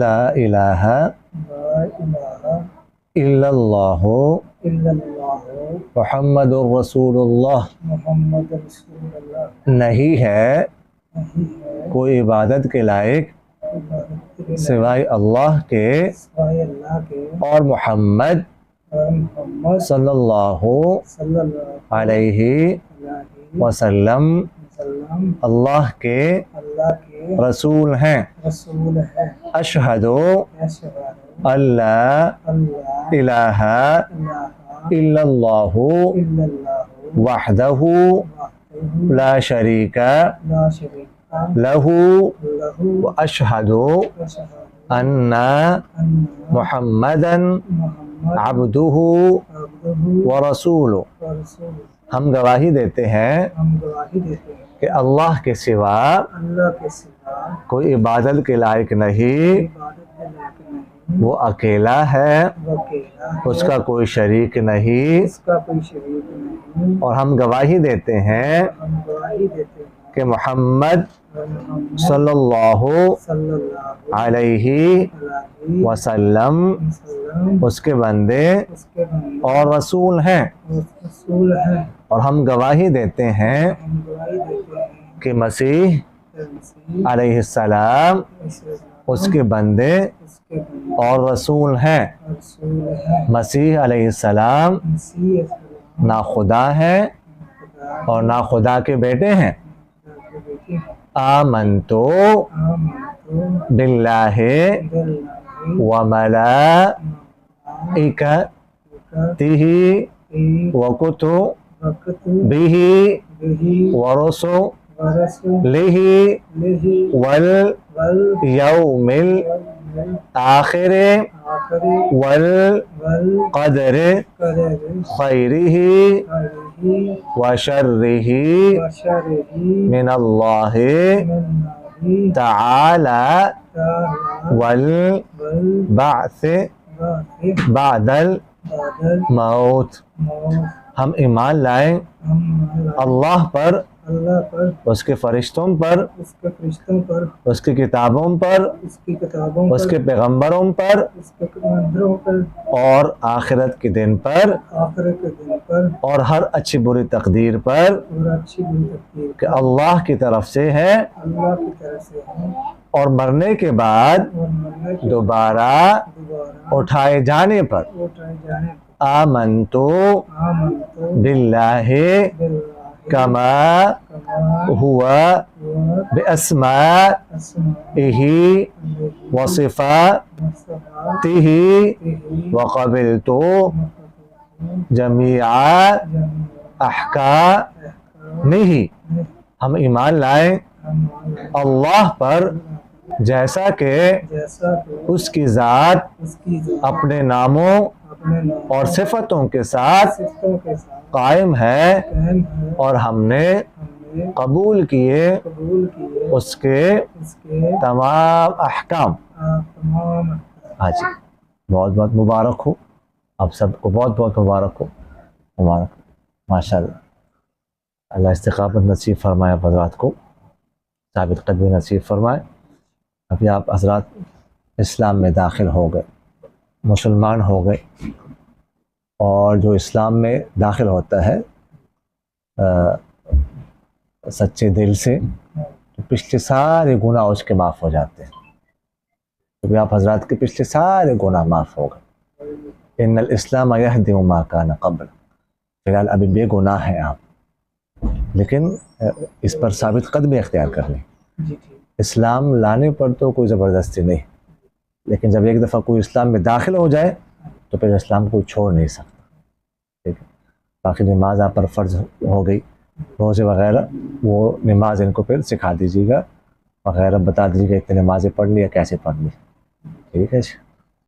ला इलाहा इल्लल्लाहु मुहम्मदुर रसूलुल्लाह, नहीं है कोई इबादत के लायक सिवाय अल्लाह के और मोहम्मद सल्लल्लाहु अलैहि वसल्लम अल्लाह के रसूल हैं। अशहदु अल्ला इलाहा इल्लल्लाहु वहदहु ला शरीका लहू व अशहदु अन्ना मुहम्मदन अब्दुहु व रसूलुहु, हम गवाही देते हैं कि अल्लाह के सिवा कोई इबादत के लायक नहीं, वो अकेला है, उसका कोई शरीक नहीं, और हम गवाही देते हैं कि मोहम्मद सल्लल्लाहु अलैहि वसल्लम उसके बंदे और रसूल हैं। और हम गवाही देते हैं कि मसीह अलैहिस्सलाम उसके बंदे और रसूल हैं। मसीह अलैहिस्सलाम ना खुदा है और ना खुदा के बेटे हैं। आमन्तु बिल्लाहि व मलाइकतिही व कुतुबिही व रुसुलिही वल यौमिल आखिर वल क़दर खैरिही व शर्रिही मिनल्लाहि तआला वल बअस बअदल मौत। हम ईमान लाएं अल्लाह पर, उसके फरिश्तों पर, उसकी किताबों पर, उसके पैगंबरों पर और आखिरत के दिन पर और हर अच्छी बुरी तकदीर पर कि अल्लाह की तरफ से है और मरने के बाद दोबारा उठाए जाने पर। आमन्तु बिल्लाहि कमा हुआ बिअस्माइही व सिफ़ातिही व क़बिलतु जमीआ अहकामिही। हम ईमान लाएं अल्लाह पर जैसा कि उसकी ज़ात अपने नामों और सिफ़तों के साथ कायम है और हमने कबूल किए उसके तमाम अहकाम। हाँ जी, बहुत बहुत मुबारक हो आप सबको, बहुत बहुत मुबारक हो, मुबारक माशाअल्लाह। अल्लाह इस्तिक़ामत नसीब फरमाए आप हज़रात को, साबित क़दमी नसीब फरमाए। अभी आप हज़रात इस्लाम में दाखिल हो गए, मुसलमान हो गए, और जो इस्लाम में दाखिल होता है सच्चे दिल से, तो पिछले सारे गुनाह उसके माफ़ हो जाते हैं। तो आप हज़रात के पिछले सारे गुनाह माफ़ हो गए। इन्नल इस्लाम यहदिमु मा कान क़ब्ल। फ़िलहाल अभी बेगुनाह हैं आप, लेकिन इस पर साबित कदमी इख्तियार कर लें। इस्लाम लाने पर तो कोई ज़बरदस्ती नहीं, लेकिन जब एक दफ़ा कोई इस्लाम में दाखिल हो जाए तो फिर इस्लाम को छोड़ नहीं सकता। ठीक है, बाकी नमाज आप पर फ़र्ज़ हो गई, रोज़े वग़ैरह, वो नमाज इनको फिर सिखा दीजिएगा वग़ैरह, बता दीजिएगा इतनी नमाज़ें पढ़नी है, कैसे पढ़नी है। ठीक है।